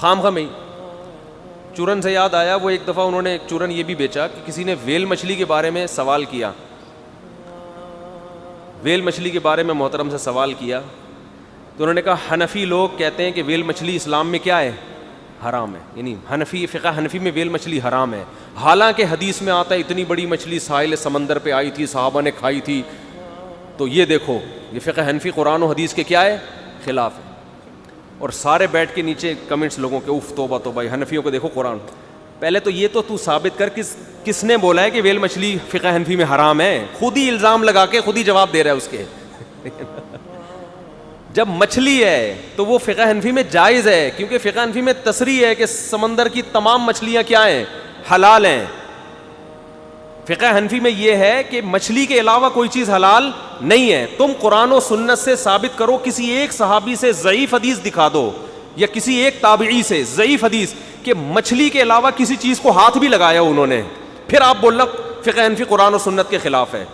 خام خام ہی. چورن سے یاد آیا, وہ ایک دفعہ انہوں نے ایک چورن یہ بھی بیچا کہ کسی نے ویل مچھلی کے بارے میں سوال کیا, ویل مچھلی کے بارے میں محترم سے سوال کیا, تو انہوں نے کہا حنفی لوگ کہتے ہیں کہ ویل مچھلی اسلام میں کیا ہے, حرام ہے. یعنی حنفی فقہ حنفی میں ویل مچھلی حرام ہے, حالانکہ حدیث میں آتا ہے اتنی بڑی مچھلی ساحل سمندر پہ آئی تھی, صحابہ نے کھائی تھی. تو یہ دیکھو, یہ فقہ حنفی قرآن و حدیث کے کیا ہے, خلاف ہے. اور سارے بیٹھ کے نیچے کمنٹس لوگوں کے, اف توبہ توبہ, حنفیوں کو دیکھو قرآن. پہلے تو یہ تو ثابت کر کس نے بولا ہے کہ ویل مچھلی فقہ حنفی میں حرام ہے. خود ہی الزام لگا کے خود ہی جواب دے رہا ہے اس کے. جب مچھلی ہے تو وہ فقہ حنفی میں جائز ہے, کیونکہ فقہ حنفی میں تصریح ہے کہ سمندر کی تمام مچھلیاں کیا ہیں, حلال ہیں. فقہ حنفی میں یہ ہے کہ مچھلی کے علاوہ کوئی چیز حلال نہیں ہے. تم قرآن و سنت سے ثابت کرو, کسی ایک صحابی سے ضعیف حدیث دکھا دو یا کسی ایک تابعی سے ضعیف حدیث کہ مچھلی کے علاوہ کسی چیز کو ہاتھ بھی لگایا انہوں نے, پھر آپ بولنا فقہ حنفی قرآن و سنت کے خلاف ہے.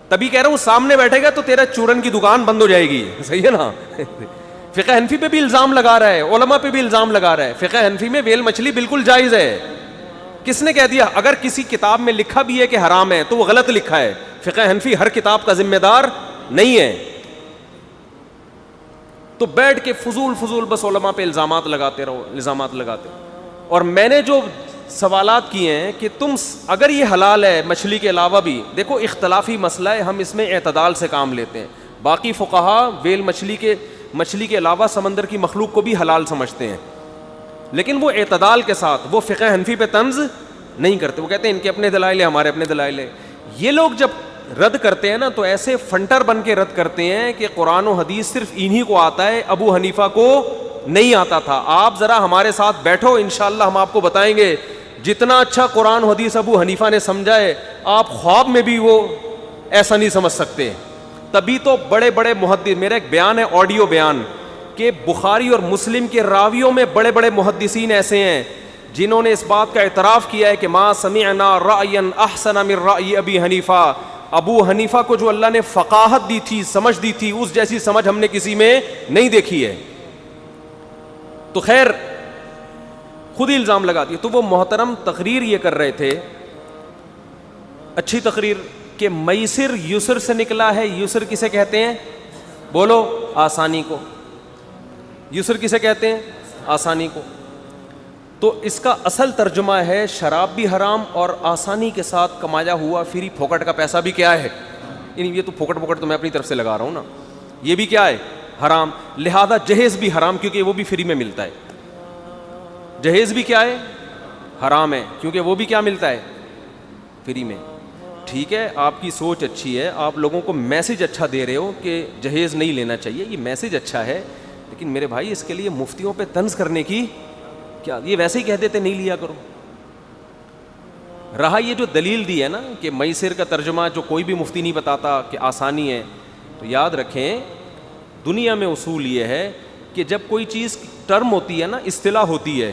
تبھی کہہ رہا ہوں سامنے بیٹھے گا تو تیرا چورن کی دکان بند ہو جائے گی, صحیح ہے نا. فقہ حنفی پہ بھی الزام لگا رہا ہے, علماء پہ بھی الزام لگا رہا ہے. فقہ حنفی میں ویل مچھلی بالکل جائز ہے. کس نے کہہ دیا؟ اگر کسی کتاب میں لکھا بھی ہے کہ حرام ہے تو وہ غلط لکھا ہے. فقہ حنفی ہر کتاب کا ذمہ دار نہیں ہے. تو بیٹھ کے فضول بس علماء پہ الزامات لگاتے رہو, الزامات لگاتے. اور میں نے جو سوالات کیے ہیں کہ تم اگر یہ حلال ہے مچھلی کے علاوہ بھی, دیکھو اختلافی مسئلہ ہے, ہم اس میں اعتدال سے کام لیتے ہیں. باقی فقہا ویل مچھلی کے علاوہ سمندر کی مخلوق کو بھی حلال سمجھتے ہیں, لیکن وہ اعتدال کے ساتھ, وہ فقہ حنفی پہ طنز نہیں کرتے. وہ کہتے ہیں ان کے اپنے دلائل ہیں, ہمارے اپنے دلائل ہیں. یہ لوگ جب رد کرتے ہیں نا تو ایسے فنٹر بن کے رد کرتے ہیں کہ قرآن و حدیث صرف انہی کو آتا ہے, ابو حنیفہ کو نہیں آتا تھا. آپ ذرا ہمارے ساتھ بیٹھو, انشاءاللہ ہم آپ کو بتائیں گے جتنا اچھا قرآن و حدیث ابو حنیفہ نے سمجھا ہے, آپ خواب میں بھی وہ ایسا نہیں سمجھ سکتے. تبھی تو بڑے بڑے محدث, میرا ایک بیان ہے آڈیو بیان, کہ بخاری اور مسلم کے راویوں میں بڑے بڑے محدثین ایسے ہیں جنہوں نے اس بات کا اعتراف کیا ہے کہ ما سمعنا رأیا احسن من رأی ابی حنیفہ. ابو حنیفہ کو جو اللہ نے فقاہت دی تھی, سمجھ دی تھی, اس جیسی سمجھ ہم نے کسی میں نہیں دیکھی ہے. تو خیر خود ہی الزام لگا دیا. تو وہ محترم تقریر یہ کر رہے تھے, اچھی تقریر, کہ میسر یسر سے نکلا ہے. یسر کسے کہتے ہیں؟ بولو, آسانی کو. یسر کسے کہتے ہیں؟ آسانی کو. تو اس کا اصل ترجمہ ہے شراب بھی حرام اور آسانی کے ساتھ کمایا ہوا فری پھوکٹ کا پیسہ بھی کیا ہے. یعنی یہ تو پھوکٹ تو میں اپنی طرف سے لگا رہا ہوں نا, یہ بھی کیا ہے, حرام. لہذا جہیز بھی حرام کیونکہ وہ بھی فری میں ملتا ہے. جہیز بھی کیا ہے, حرام ہے, کیونکہ وہ بھی کیا ملتا ہے, فری میں. ٹھیک ہے, آپ کی سوچ اچھی ہے, آپ لوگوں کو میسج اچھا دے رہے ہو کہ جہیز نہیں لینا چاہیے, یہ میسج اچھا ہے, لیکن میرے بھائی اس کے لیے مفتیوں پہ طنز کرنے کی کیا, یہ ویسے ہی کہہ دیتے نہیں لیا کرو. رہا یہ جو دلیل دی ہے نا کہ میسر کا ترجمہ جو کوئی بھی مفتی نہیں بتاتا کہ آسانی ہے, تو یاد رکھیں دنیا میں اصول یہ ہے کہ جب کوئی چیز ٹرم ہوتی ہے نا, اصطلاح ہوتی ہے,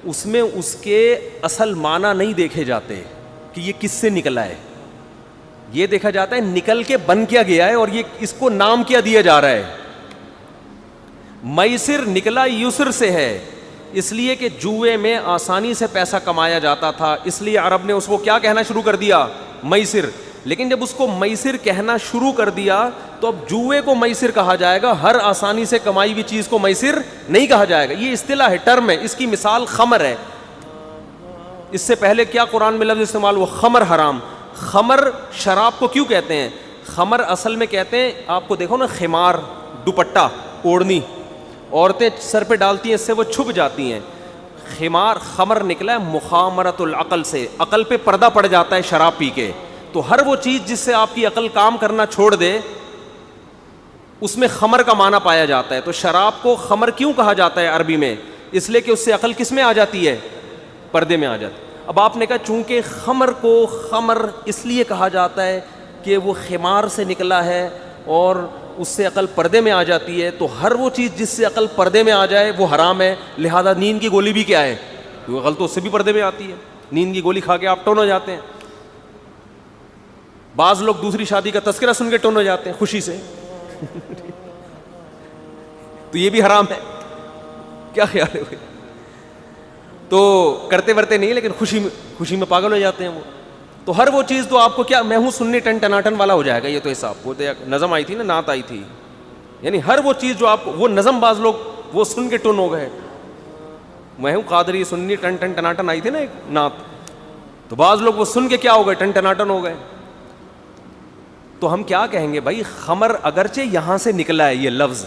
اس میں اس کے اصل معنی نہیں دیکھے جاتے کہ یہ کس سے نکلا ہے. یہ دیکھا جاتا ہے نکل کے بن کیا گیا ہے اور یہ اس کو نام کیا دیا جا رہا ہے. میسر نکلا یسر سے ہے, اس لیے کہ جوئے میں آسانی سے پیسہ کمایا جاتا تھا, اس لیے عرب نے اس کو کیا کہنا شروع کر دیا, میسر. لیکن جب اس کو میسر کہنا شروع کر دیا تو اب جوئے کو میسر کہا جائے گا, ہر آسانی سے کمائی ہوئی چیز کو میسر نہیں کہا جائے گا. یہ اصطلاح ہے, ٹرم ہے. اس کی مثال خمر ہے. اس سے پہلے کیا قرآن میں لفظ استعمال ہوا, خمر حرام. خمر شراب کو کیوں کہتے ہیں؟ خمر اصل میں کہتے ہیں, آپ کو دیکھو نا, خمار, دوپٹہ, اوڑھنی عورتیں سر پہ ڈالتی ہیں, اس سے وہ چھپ جاتی ہیں. خمر نکلا ہے مخامرۃ العقل سے, عقل پہ پردہ پڑ جاتا ہے شراب پی کے. تو ہر وہ چیز جس سے آپ کی عقل کام کرنا چھوڑ دے اس میں خمر کا معنی پایا جاتا ہے. تو شراب کو خمر کیوں کہا جاتا ہے عربی میں؟ اس لیے کہ اس سے عقل کس میں آ جاتی ہے, پردے میں آ جاتی. اب آپ نے کہا چونکہ خمر کو خمر اس لیے کہا جاتا ہے کہ وہ خمار سے نکلا ہے اور اس سے عقل پردے میں آ جاتی ہے, تو ہر وہ چیز جس سے عقل پردے میں آ جائے وہ حرام ہے. لہذا نیند کی گولی بھی کیا ہے, وہ عقل تو اس سے بھی پردے میں آتی ہے. نیند کی گولی کھا کے آپ ٹون ہو جاتے ہیں. بعض لوگ دوسری شادی کا تذکرہ سن کے ٹون ہو جاتے ہیں خوشی سے. تو یہ بھی حرام ہے. کیا خیال ہے بھائی؟ تو کرتے ورتے نہیں لیکن خوشی میں پاگل ہو جاتے ہیں وہ. تو ہر وہ چیز تو آپ کو کیا میں ہوں سنی ٹن ٹناٹن والا ہو جائے گا یہ تو حساب. وہ نظم آئی تھی نا, نعت آئی تھی, یعنی ہر وہ چیز جو آپ وہ نظم باز لوگ وہ سن کے ٹن ہو گئے. میں ہوں قادری سنی ٹن ٹن ٹناٹن آئی تھی نا ایک نعت, تو بعض لوگ وہ سن کے کیا ہو گئے, ٹن ٹناٹن ہو گئے. تو ہم کیا کہیں گے بھائی, خمر اگرچہ یہاں سے نکلا ہے یہ لفظ,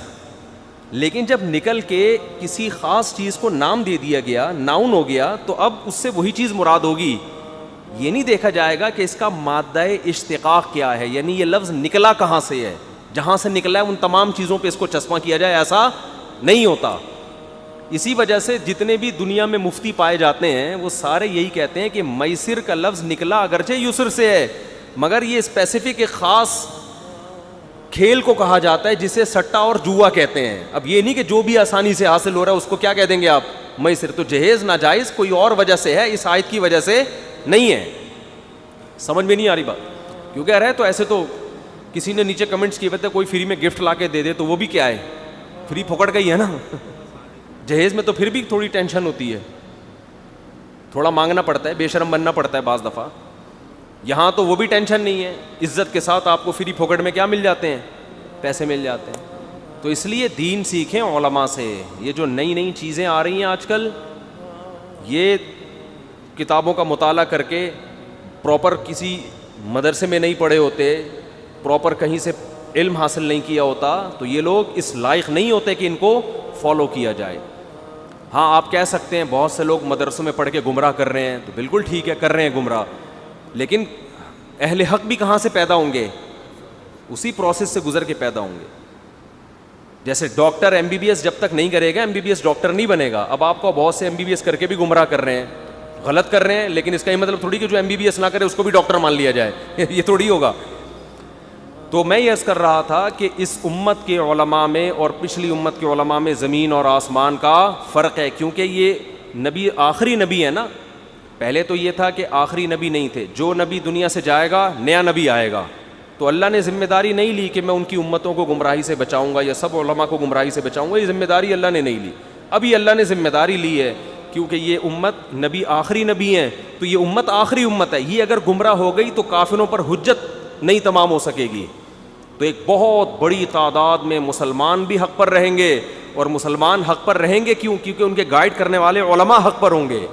لیکن جب نکل کے کسی خاص چیز کو نام دے دیا گیا, ناؤن ہو گیا, تو اب اس سے وہی چیز مراد ہوگی. یہ نہیں دیکھا جائے گا کہ اس کا مادہ اشتقاق کیا ہے, یعنی یہ لفظ نکلا کہاں سے ہے, جہاں سے نکلا ہے ان تمام چیزوں پہ اس کو چسپاں کیا جائے, ایسا نہیں ہوتا. اسی وجہ سے جتنے بھی دنیا میں مفتی پائے جاتے ہیں وہ سارے یہی کہتے ہیں کہ میسر کا لفظ نکلا اگرچہ یسر سے ہے, مگر یہ اسپیسیفک ایک خاص کھیل کو کہا جاتا ہے جسے سٹا اور جوا کہتے ہیں. اب یہ نہیں کہ جو بھی آسانی سے حاصل ہو رہا ہے اس کو کیا کہہ دیں گے آپ, میسر. تو جہیز ناجائز کوئی اور وجہ سے ہے, اس آیت کی وجہ سے نہیں ہے. سمجھ میں نہیں آ رہی بات, کیونکہ رہے تو ایسے تو کسی نے نیچے کمنٹس کیے ہوتے کوئی فری میں گفٹ لا کے دے دے تو وہ بھی کیا ہے, فری پھوکٹ کا ہی ہے نا. جہیز میں تو پھر بھی تھوڑی ٹینشن ہوتی ہے, تھوڑا مانگنا پڑتا ہے, بے شرم بننا پڑتا ہے بعض دفعہ. یہاں تو وہ بھی ٹینشن نہیں ہے, عزت کے ساتھ آپ کو فری پھوکٹ میں کیا مل جاتے ہیں, پیسے مل جاتے ہیں. تو اس لیے دین سیکھیں علماء سے. یہ جو نئی نئی چیزیں آ رہی ہیں آج کل, یہ کتابوں کا مطالعہ کر کے پراپر کسی مدرسے میں نہیں پڑھے ہوتے, پراپر کہیں سے علم حاصل نہیں کیا ہوتا, تو یہ لوگ اس لائق نہیں ہوتے کہ ان کو فالو کیا جائے. ہاں آپ کہہ سکتے ہیں بہت سے لوگ مدرسوں میں پڑھ کے گمراہ کر رہے ہیں, تو بالکل ٹھیک ہے, کر رہے ہیں گمراہ, لیکن اہل حق بھی کہاں سے پیدا ہوں گے, اسی پروسیس سے گزر کے پیدا ہوں گے. جیسے doctor M B B S جب تک نہیں کرے گا, M B B S doctor نہیں بنے گا. اب آپ کو بہت سے ایم بی بی ایس کر کے بھی گمراہ کر رہے ہیں, غلط کر رہے ہیں, لیکن اس کا یہ مطلب تھوڑی کہ جو ایم بی بی ایس نہ کرے اس کو بھی ڈاکٹر مان لیا جائے, یہ تھوڑی ہوگا. تو میں یہ عرض کر رہا تھا کہ اس امت کے علماء میں اور پچھلی امت کے علماء میں زمین اور آسمان کا فرق ہے, کیونکہ یہ نبی آخری نبی ہے نا. پہلے تو یہ تھا کہ آخری نبی نہیں تھے, جو نبی دنیا سے جائے گا نیا نبی آئے گا. تو اللہ نے ذمہ داری نہیں لی کہ میں ان کی امتوں کو گمراہی سے بچاؤں گا یا سب علماء کو گمراہی سے بچاؤں گا, یہ ذمہ داری اللہ نے نہیں لی. ابھی اللہ نے ذمہ داری لی ہے, کیونکہ یہ امت نبی آخری نبی ہیں, تو یہ امت آخری امت ہے. یہ اگر گمراہ ہو گئی تو کافروں پر حجت نہیں تمام ہو سکے گی. تو ایک بہت بڑی تعداد میں مسلمان بھی حق پر رہیں گے, اور مسلمان حق پر رہیں گے کیوں, کیونکہ ان کے گائیڈ کرنے والے علماء حق پر ہوں گے.